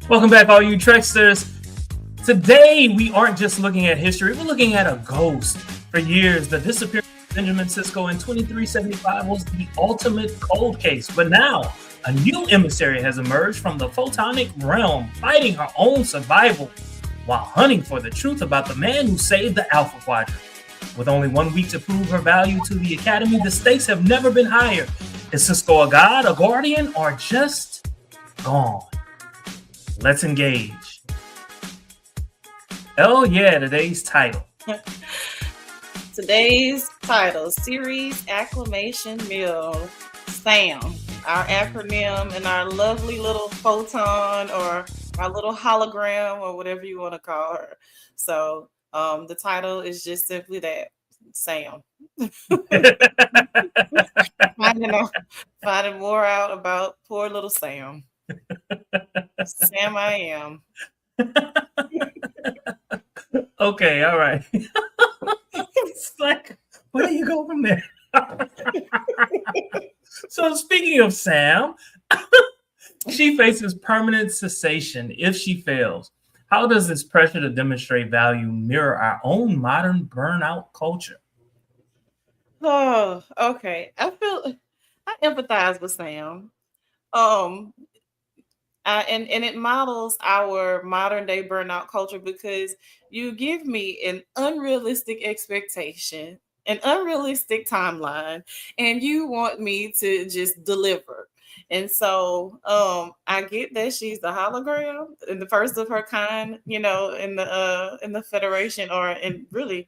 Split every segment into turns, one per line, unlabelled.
Welcome back, all you Treksters. Today, we aren't just looking at history, we're looking at a ghost. For years, the disappearance of Benjamin Sisko in 2375 was the ultimate cold case. But now, a new emissary has emerged from the Photonic realm, fighting her own survival while hunting for the truth about the man who saved the Alpha Quadrant. With only 1 week to prove her value to the Academy, the stakes have never been higher. Is Sisko a god, a guardian, or just gone? Let's engage. Oh yeah, today's title.
Today's title, Series Acclamation Mill, SAM, our acronym and our lovely little photon or our little hologram or whatever you want to call her. So the title is just simply that, SAM. Finding more out about poor little Sam. Sam I am.
Okay, all right. It's like, where do you go from there? So speaking of Sam, she faces permanent cessation if she fails. How does this pressure to demonstrate value mirror our own modern burnout culture?
Oh, okay. I empathize with Sam. And it models our modern day burnout culture because you give me an unrealistic expectation, an unrealistic timeline, and you want me to just deliver. And so I get that she's the hologram and the first of her kind, in the Federation or in really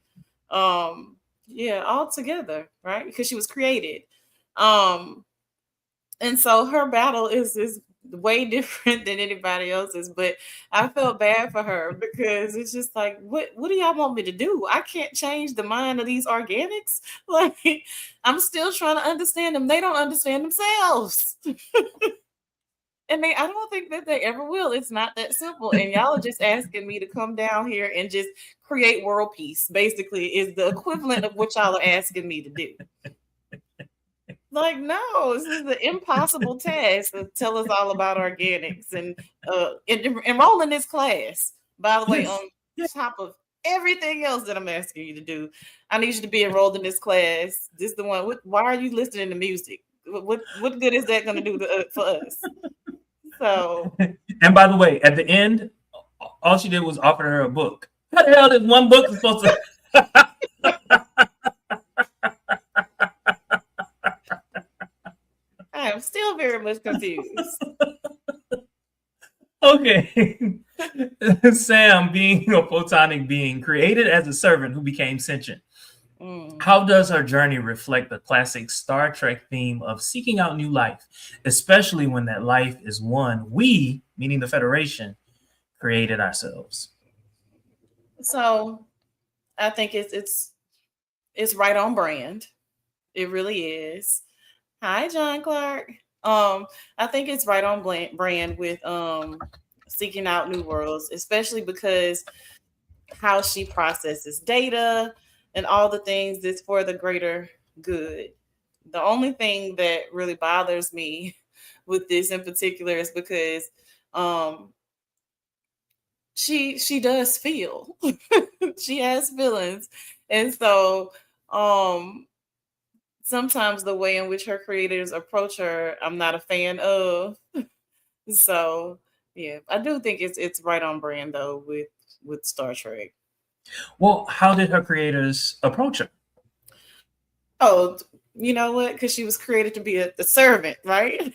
all together, right? Because she was created. And so her battle is way different than anybody else's, but I felt bad for her because it's just like, what do y'all want me to do? I can't change the mind of these organics. Like, I'm still trying to understand them. They don't understand themselves. And I don't think that they ever will. It's not that simple. And y'all are just asking me to come down here and just create world peace, basically, is the equivalent of what y'all are asking me to do. Like, no, this is an impossible task to tell us all about organics and enroll in this class. By the way, on top of everything else that I'm asking you to do, I need you to be enrolled in this class. This is the one. Why are you listening to music? What good is that going to do for us? So,
and by the way, at the end, all she did was offer her a book. How the hell is one book supposed to?
I am still very much confused.
Okay. Sam, being a photonic being, created as a servant who became sentient. How does her journey reflect the classic Star Trek theme of seeking out new life, especially when that life is one we, meaning the Federation, created ourselves?
So I think it's right on brand. It really is. Hi, John Clark. I think it's right on brand with seeking out new worlds, especially because how she processes data and all the things that's for the greater good. The only thing that really bothers me with this in particular is because she does feel. She has feelings. And so sometimes the way in which her creators approach her, I'm not a fan of. So yeah, I do think it's right on brand though with Star Trek.
Well, how did her creators approach her?
Oh, you know what? Because she was created to be a servant, right?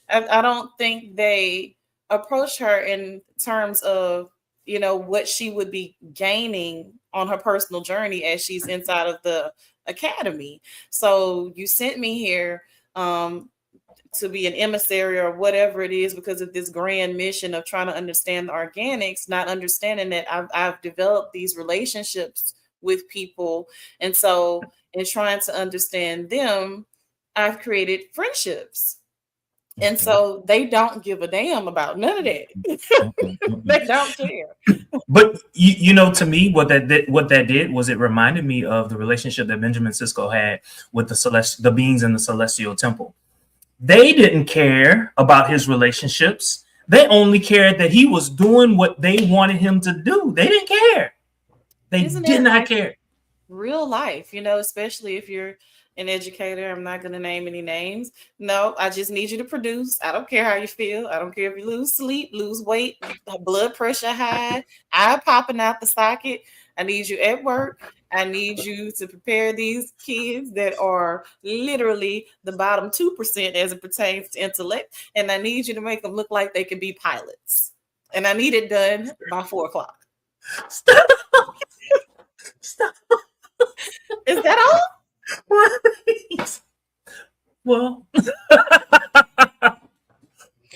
I don't think they approached her in terms of, what she would be gaining on her personal journey as she's inside of the Academy. So you sent me here to be an emissary or whatever it is because of this grand mission of trying to understand the organics, not understanding that I've developed these relationships with people. And so in trying to understand them, I've created friendships. And so they don't give a damn about none of that. They don't care.
But to me, what that did was it reminded me of the relationship that Benjamin Sisko had with the beings in the Celestial Temple. They didn't care about his relationships. They only cared that he was doing what they wanted him to do. They didn't care. They
Isn't
did
that
not
like
care.
real life, especially if you're an educator? I'm not going to name any names. No, I just need you to produce. I don't care how you feel. I don't care if you lose sleep, lose weight, blood pressure high, eye popping out the socket. I need you at work. I need you to prepare these kids that are literally the bottom 2% as it pertains to intellect. And I need you to make them look like they can be pilots. And I need it done by 4:00.
Stop. Stop.
Is that all?
Well,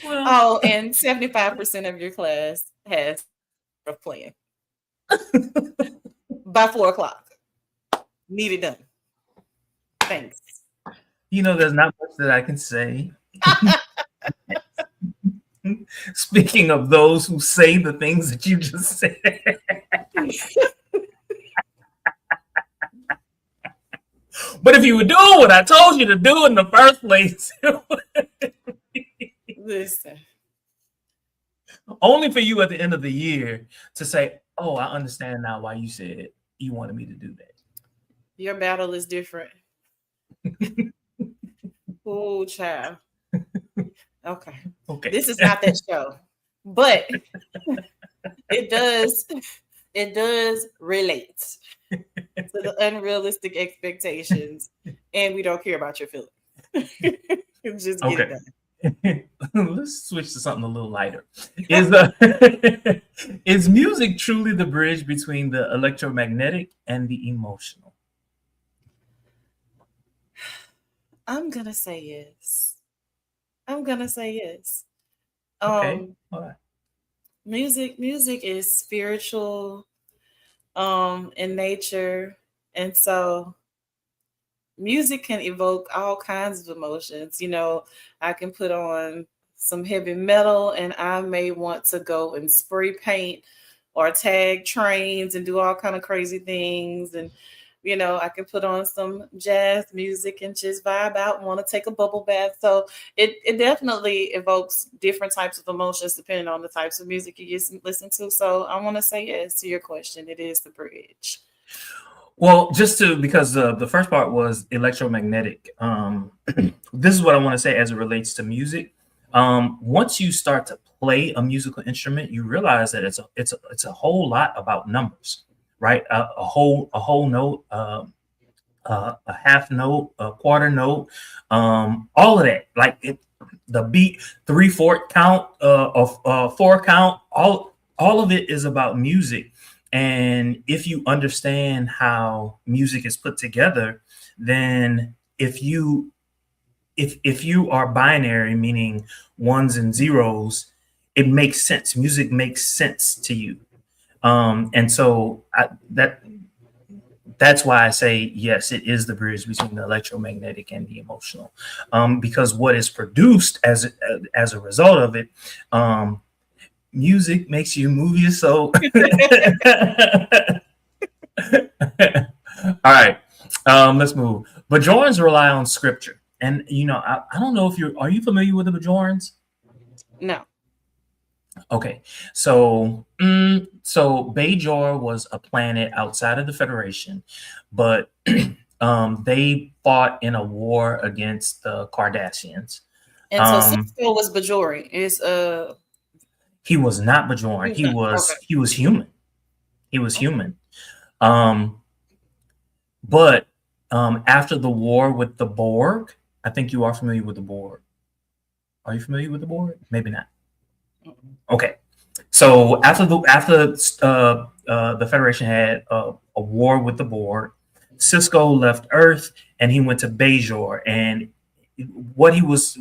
Oh, and 75% of your class has a plan by 4:00. Need it done. Thanks.
there's not much that I can say. Speaking of those who say the things that you just said. But if you were doing what I told you to do in the first place,
Listen,
only for you at the end of the year to say, oh, I understand now why you said you wanted me to do that.
your battle is different. Oh, child. Okay. This is not that show, but it does relate to the unrealistic expectations, and we don't care about your feelings. Just get it done.
Let's switch to something a little lighter. Is music truly the bridge between the electromagnetic and the emotional?
I'm gonna say yes.
Okay. All right.
Music is spiritual in nature, and so music can evoke all kinds of emotions. I can put on some heavy metal and I may want to go and spray paint or tag trains and do all kind of crazy things. And I can put on some jazz music and just vibe out and want to take a bubble bath. So it definitely evokes different types of emotions depending on the types of music you listen to. So I want to say yes to your question. It is the bridge.
Well, because the first part was electromagnetic. This is what I want to say as it relates to music. Once you start to play a musical instrument, you realize that it's a whole lot about numbers, right? A whole note, a half note, a quarter note, all of that. Like the beat, 3/4 count, of 4 count, all of it is about music. And if you understand how music is put together, then if you are binary, meaning ones and zeros, it makes sense. Music makes sense to you. And so that's why I say, yes, it is the bridge between the electromagnetic and the emotional, because what is produced as a result of it, music makes you move your soul. All right, let's move. Bajorans rely on scripture, and I don't know if are you familiar with the Bajorans?
No.
Okay, so Bajor was a planet outside of the Federation, but they fought in a war against the Cardassians.
And so Sisko was Bajori.
He was not Bajoran. He was human. He was human. But after the war with the Borg, I think you are familiar with the Borg. Are you familiar with the Borg? Maybe not. Okay. So after the Federation had a war with the Borg, Sisko left Earth and he went to Bajor. And what he was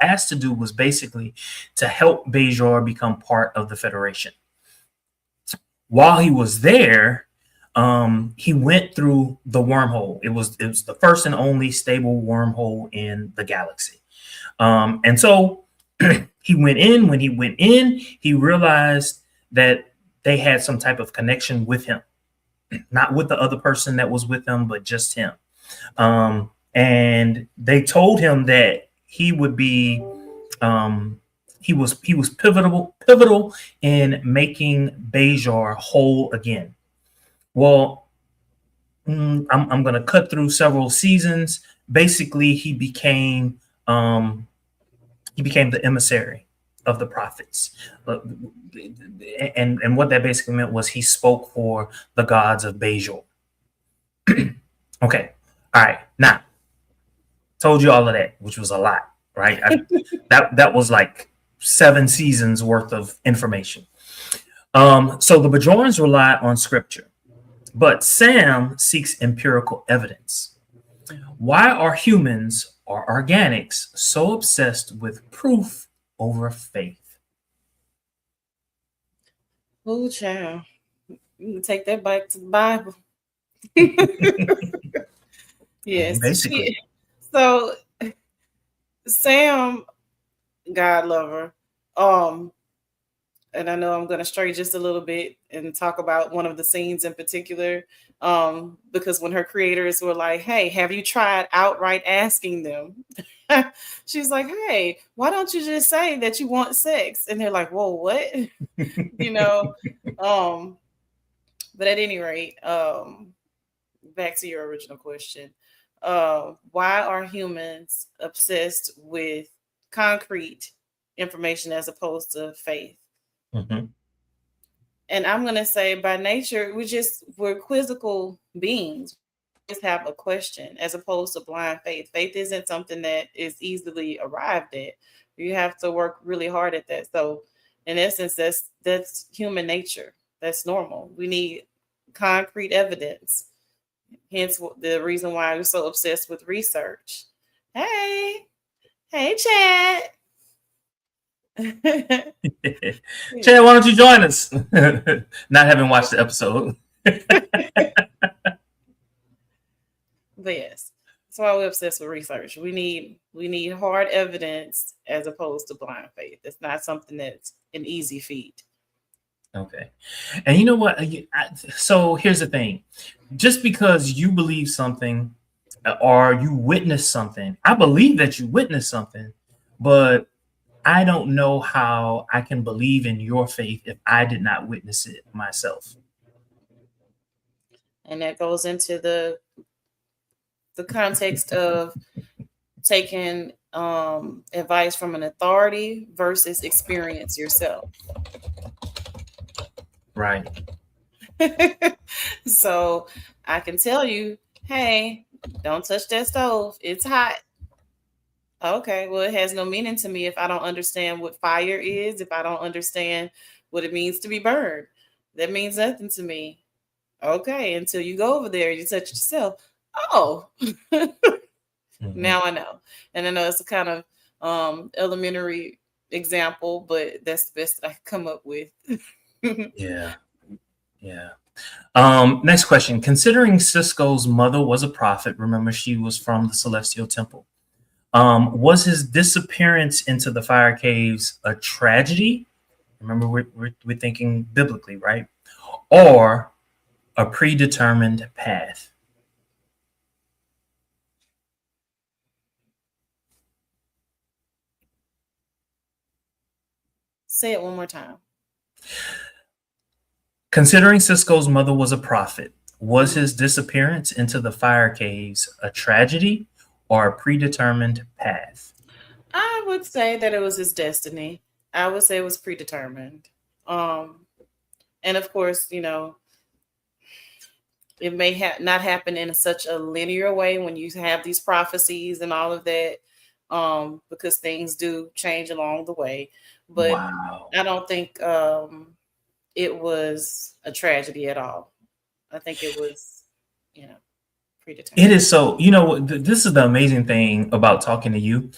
asked to do was basically to help Bajor become part of the Federation. While he was there, he went through the wormhole. It was the first and only stable wormhole in the galaxy. And so he went in. When he went in, he realized that they had some type of connection with him, not with the other person that was with him, but just him. and they told him that he would be he was pivotal in making Bajor whole again. Well, I'm going to cut through several seasons. Basically, he became the emissary of the prophets, and what that basically meant was he spoke for the gods of Bajor. Okay, all right. Now, told you all of that, which was a lot, right? That was like 7 seasons worth of information. So the Bajorans rely on scripture, but Sam seeks empirical evidence. Why are humans or organics so obsessed with proof over faith?
Oh, child. You can take that back to the Bible. Yes.
Basically.
So Sam, God lover, and I know I'm going to stray just a little bit and talk about one of the scenes in particular, because when her creators were like, hey, have you tried outright asking them? She's like, hey, why don't you just say that you want sex? And they're like, whoa, what? But at any rate, back to your original question. Why are humans obsessed with concrete information as opposed to faith?
Mm-hmm.
And I'm going to say by nature, we're quizzical beings. We just have a question as opposed to blind faith. Faith isn't something that is easily arrived at. You have to work really hard at that. So in essence, that's human nature. That's normal. We need concrete evidence. Hence the reason why we're so obsessed with research. Hey, Chad.
Chad, why don't you join us? Not having watched the episode.
But yes, that's why we're obsessed with research. We need hard evidence as opposed to blind faith. It's not something that's an easy feat.
Okay. And you know what? So here's the thing. Just because you believe something or you witness something, I believe that you witnessed something, but I don't know how I can believe in your faith if I did not witness it myself.
And that goes into the context of taking advice from an authority versus experience yourself.
Right.
So I can tell you, hey, don't touch that stove. It's hot. Okay, well, it has no meaning to me if I don't understand what fire is, if I don't understand what it means to be burned. That means nothing to me. Okay, until you go over there and you touch yourself. Oh, Now I know. And I know it's a kind of elementary example, but that's the best that I can come up with.
Yeah. Next question. Considering Sisko's mother was a prophet, remember she was from the Celestial Temple. Was his disappearance into the fire caves a tragedy? Remember, we're thinking biblically, right? Or a predetermined path?
Say it one more time.
Considering Sisko's mother was a prophet, was his disappearance into the fire caves a tragedy or a predetermined path?
I would say that it was his destiny. I would say it was predetermined. And of course, you know, it may not happen in such a linear way when you have these prophecies and all of that, because things do change along the way. But
wow.
I don't think it was a tragedy at all. I think it was, you know, predetermined.
It is so, you know, this is the amazing thing about talking to you,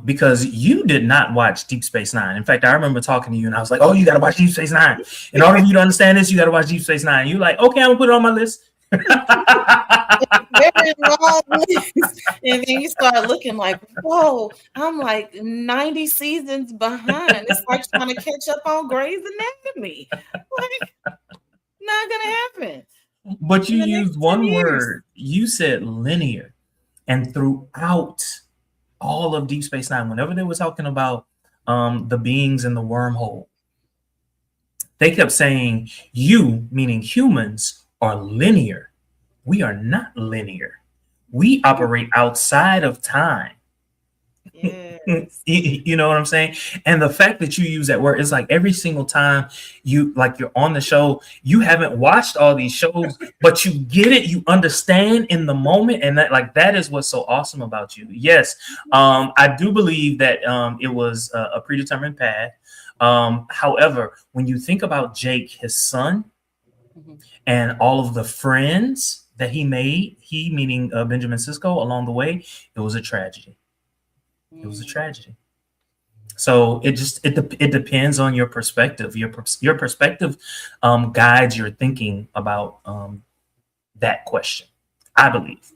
because you did not watch Deep Space Nine. In fact, I remember talking to you and I was like, oh, you got to watch Deep Space Nine. In order for you to understand this, you got to watch Deep Space Nine. You're like, okay, I'm going to put it on my list.
Very long list. And then you start looking like, whoa, I'm like 90 seasons behind. It's like trying to catch up on Grey's Anatomy. Like, not going to happen.
But you used one word. You said linear. And throughout all of Deep Space Nine, whenever they were talking about the beings in the wormhole, they kept saying, you, meaning humans, are linear. We are not linear. We operate outside of time.
Yes.
You know what I'm saying? And the fact that you use that word is like every single time you're on the show, you haven't watched all these shows, but you get it, you understand in the moment, and that is what's so awesome about you. Yes, I do believe that it was a predetermined path. However, when you think about Jake, his son, and all of the friends that he made, he meaning Benjamin Sisko, along the way, it was a tragedy. It was a tragedy. So it depends on your perspective. Your perspective guides your thinking about that question, I believe.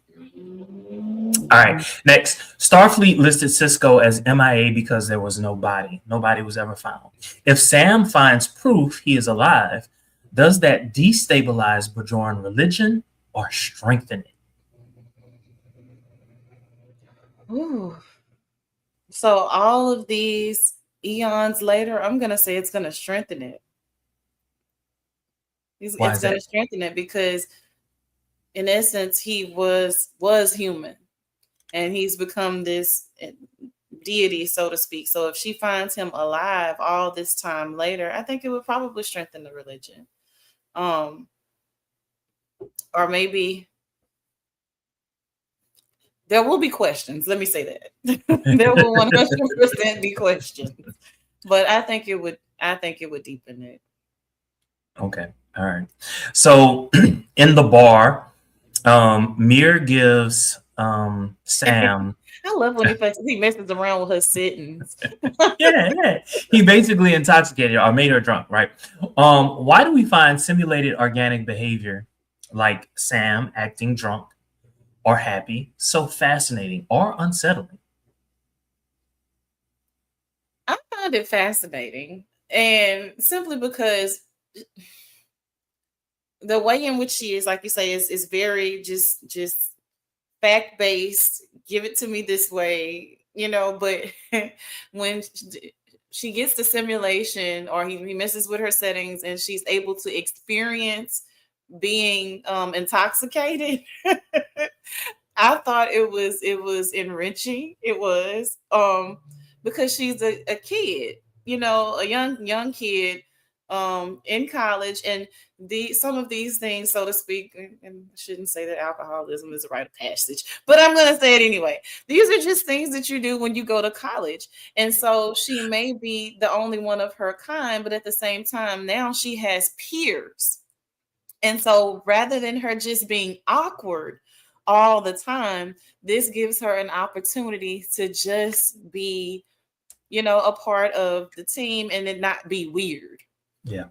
All right. Next, Starfleet listed Sisko as MIA because there was no body. Nobody was ever found. If Sam finds proof he is alive, does that destabilize Bajoran religion or strengthen it?
Ooh. So all of these eons later, I'm going to say it's going to strengthen it. It's going to strengthen it because, in essence, he was human, and he's become this deity, so to speak. So if she finds him alive all this time later, I think it would probably strengthen the religion. Or maybe there will be questions. Let me say that. There will 100% be questions. But I think it would deepen it.
Okay. All right. So in the bar, Mir gives Sam.
I love when he messes around with her sittings.
yeah. He basically intoxicated or made her drunk, right? Why do we find simulated organic behavior like Sam acting drunk or happy so fascinating or unsettling?
I find it fascinating, and simply because the way in which she is, like you say, is very just fact-based. Give it to me this way, but when she gets the simulation, or he messes with her settings, and she's able to experience being intoxicated, I thought it was enriching. It was because she's a kid, a young kid in college, and some of these things, so to speak, and I shouldn't say that alcoholism is a rite of passage, but I'm going to say it anyway. These are just things that you do when you go to college. And so she may be the only one of her kind, but at the same time, now she has peers. And so rather than her just being awkward all the time, this gives her an opportunity to just be, a part of the team and it not be weird.
Yeah.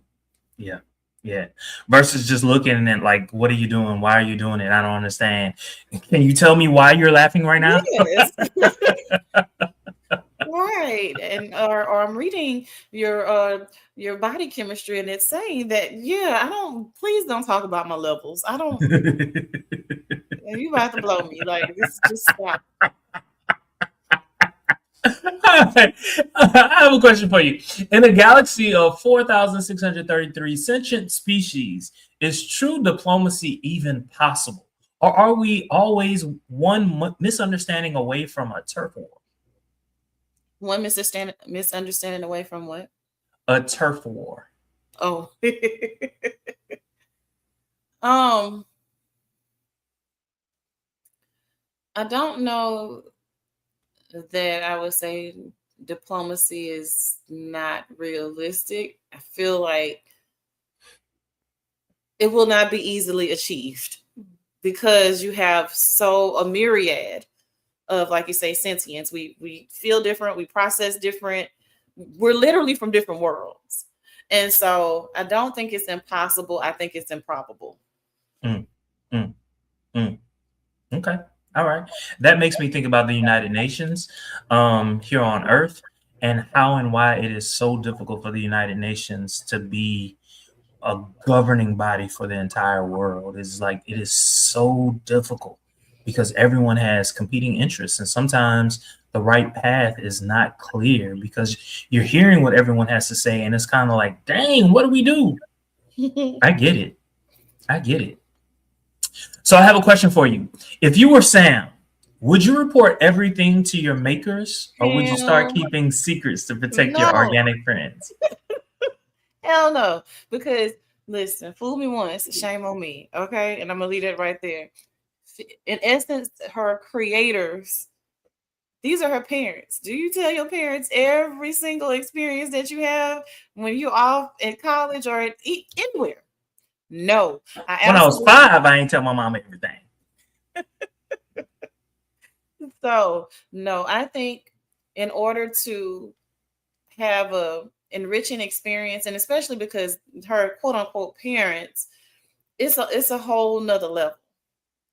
Versus just looking at like, what are you doing? Why are you doing it? I don't understand. Can you tell me why you're laughing right now?
Yes. Right. And or I'm reading your body chemistry, and it's saying that, please don't talk about my levels. I don't you about to blow me. Like, this just stop.
I have a question for you. In a galaxy of 4,633 sentient species, is true diplomacy even possible? Or are we always one misunderstanding away from a turf war?
One misunderstanding away from what?
A turf war.
Oh. I don't know that I would say diplomacy is not realistic. I feel like it will not be easily achieved because you have a myriad of, like you say, sentience. We feel different, we process different. We're literally from different worlds. And so I don't think it's impossible. I think it's improbable.
Okay. All right. That makes me think about the United Nations here on Earth, and how and why it is so difficult for the United Nations to be a governing body for the entire world. It's like, it is so difficult. because everyone has competing interests, and sometimes the right path is not clear because you're hearing what everyone has to say, and it's kind of like, dang, what do we do? I get it. I get it. So I have a question for you. If you were Sam, would you report everything to your makers, or would you start keeping secrets to protect your organic friends?
Hell no. Because listen, fool me once, shame on me. Okay. And I'm gonna leave it right there. In essence, her creators, these are her parents. Do you tell your parents every single experience that you have when you're off at college or at anywhere? No.
When I was 5, I ain't tell my mom everything.
So no, I think in order to have a enriching experience, and especially because her quote unquote parents, it's a whole nother level.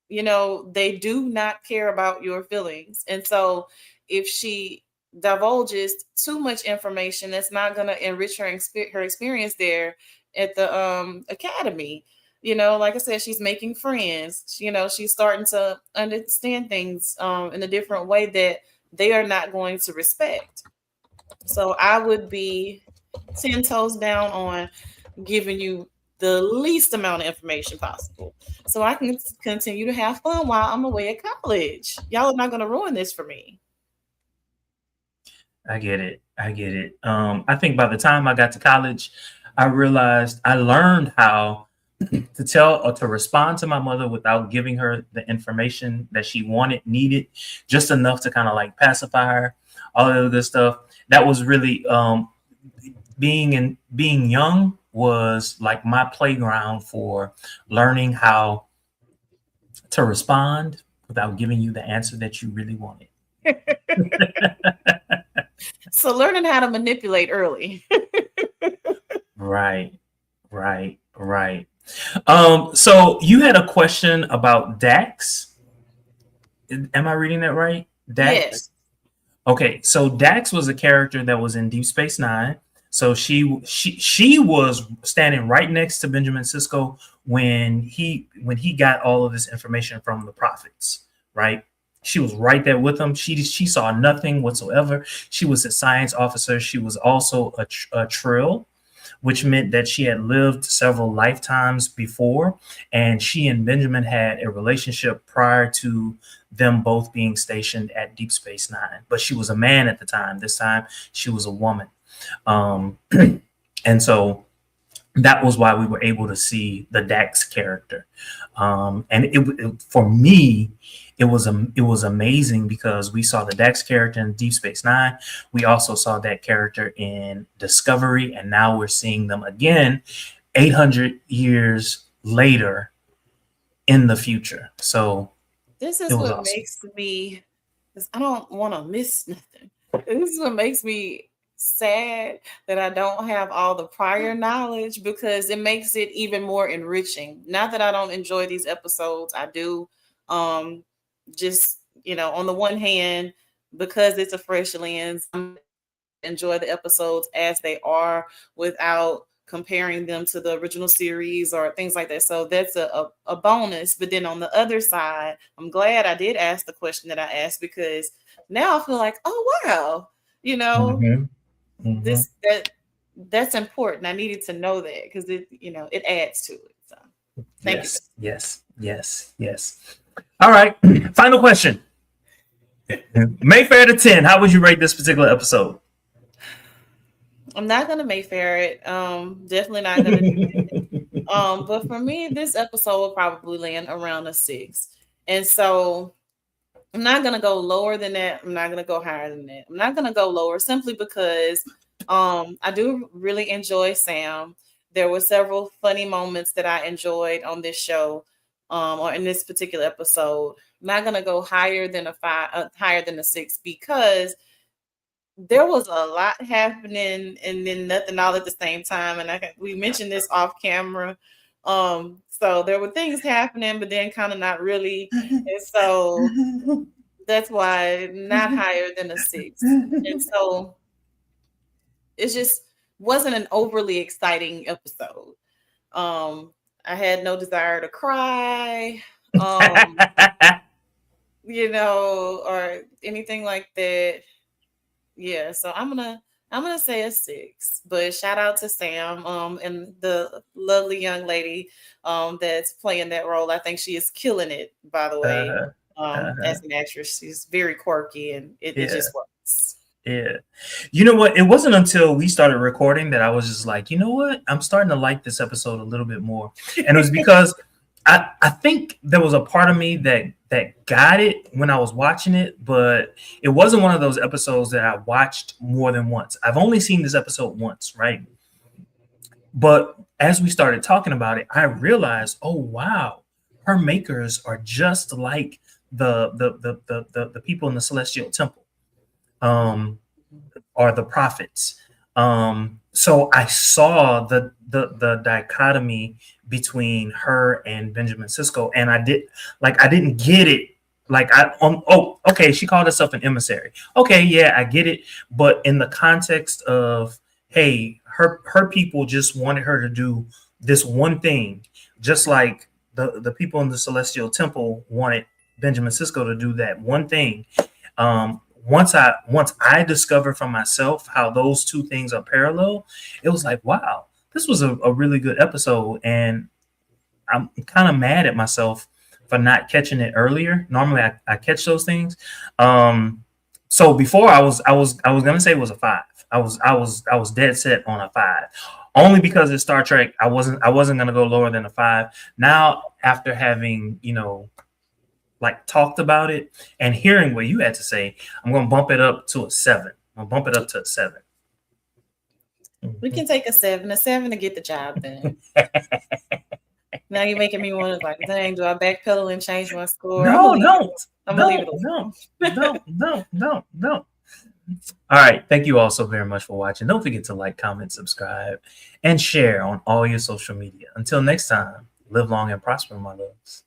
You know, they do not care about your feelings. And so if she divulges too much information, that's not going to enrich her experience there at the academy. You know, like I said, she's making friends. You know, she's starting to understand things in a different way that they are not going to respect. So I would be 10 toes down on giving you the least amount of information possible so I can continue to have fun while I'm away at college. Y'all are not going to ruin this for me.
I get it. I get it. I think by the time I got to college, I realized I learned how to tell or to respond to my mother without giving her the information that she needed, just enough to kind of like pacify her, all of this stuff. That was really being young was like my playground for learning how to respond without giving you the answer that you really wanted.
So learning how to manipulate early.
Right. So you had a question about Dax. Am I reading that right? Dax?
Yes.
Okay, so Dax was a character that was in Deep Space Nine. So she was standing right next to Benjamin Sisko when he got all of this information from the prophets, right? She was right there with him. She saw nothing whatsoever. She was a science officer. She was also a Trill, which meant that she had lived several lifetimes before, and she and Benjamin had a relationship prior to them both being stationed at Deep Space Nine. But she was a man at the time. This time, she was a woman. And so that was why we were able to see the Dax character. And it for me, it was amazing because we saw the Dax character in Deep Space Nine. We also saw that character in Discovery, and now we're seeing them again 800 years later in the future. So
this is what awesome. Makes me, because I don't want to miss nothing. This is what makes me sad that I don't have all the prior knowledge, because it makes it even more enriching. Not that I don't enjoy these episodes, I do. Just, you know, on the one hand, because it's a fresh lens, I enjoy the episodes as they are without comparing them to the original series or things like that. So that's a bonus. But then on the other side, I'm glad I did ask the question that I asked, because now I feel like, oh wow, you know, that's important. I needed to know that because it, you know, it adds to it. So thank you.
Yes. All right. Final question. Mayfair to 10. How would you rate this particular episode?
I'm not gonna Mayfair it. Definitely not gonna do it. But for me, this episode will probably land around a 6. And so I'm not gonna go lower than that. I'm not gonna go higher than that. I'm not gonna go lower simply because I do really enjoy Sam. There were several funny moments that I enjoyed on this show, or in this particular episode. I'm not gonna go higher than a 5, higher than a 6, because there was a lot happening and then nothing all at the same time. And we mentioned this off camera. So there were things happening, but then kind of not really. And so that's why not higher than a 6. And so it just wasn't an overly exciting episode. I had no desire to cry. you know, or anything like that. Yeah, so I'm gonna say a 6. But shout out to Sam, and the lovely young lady that's playing that role. I think she is killing it, by the way. As an actress, she's very quirky, and it just works.
Yeah. You know what? It wasn't until we started recording that I was just like, you know what? I'm starting to like this episode a little bit more. And it was because I think there was a part of me that got it when I was watching it, but it wasn't one of those episodes that I watched more than once. I've only seen this episode once, right? But as we started talking about it, I realized, oh wow, her makers are just like the people in the Celestial Temple. Are the prophets. So I saw the dichotomy between her and Benjamin Sisko, and I didn't get it. Like okay, she called herself an emissary. Okay, yeah, I get it. But in the context of, hey, her people just wanted her to do this one thing, just like the people in the Celestial Temple wanted Benjamin Sisko to do that one thing. Once I discovered for myself how those two things are parallel, it was like, wow, this was a really good episode. And I'm kind of mad at myself for not catching it earlier. Normally I catch those things. So before I was gonna say it was a 5. I was dead set on a 5. Only because it's Star Trek, I wasn't gonna go lower than a 5. Now, after having, like talked about it and hearing what you had to say, I'm going to bump it up to a 7. I'm going to bump it up to a 7.
We can take a 7 to get the job done. Now you're making me want to like, dang, do I backpedal and change my score?
No, don't.
I'm going to leave it alone.
No. All right. Thank you all so very much for watching. Don't forget to like, comment, subscribe, and share on all your social media. Until next time, live long and prosper, my loves.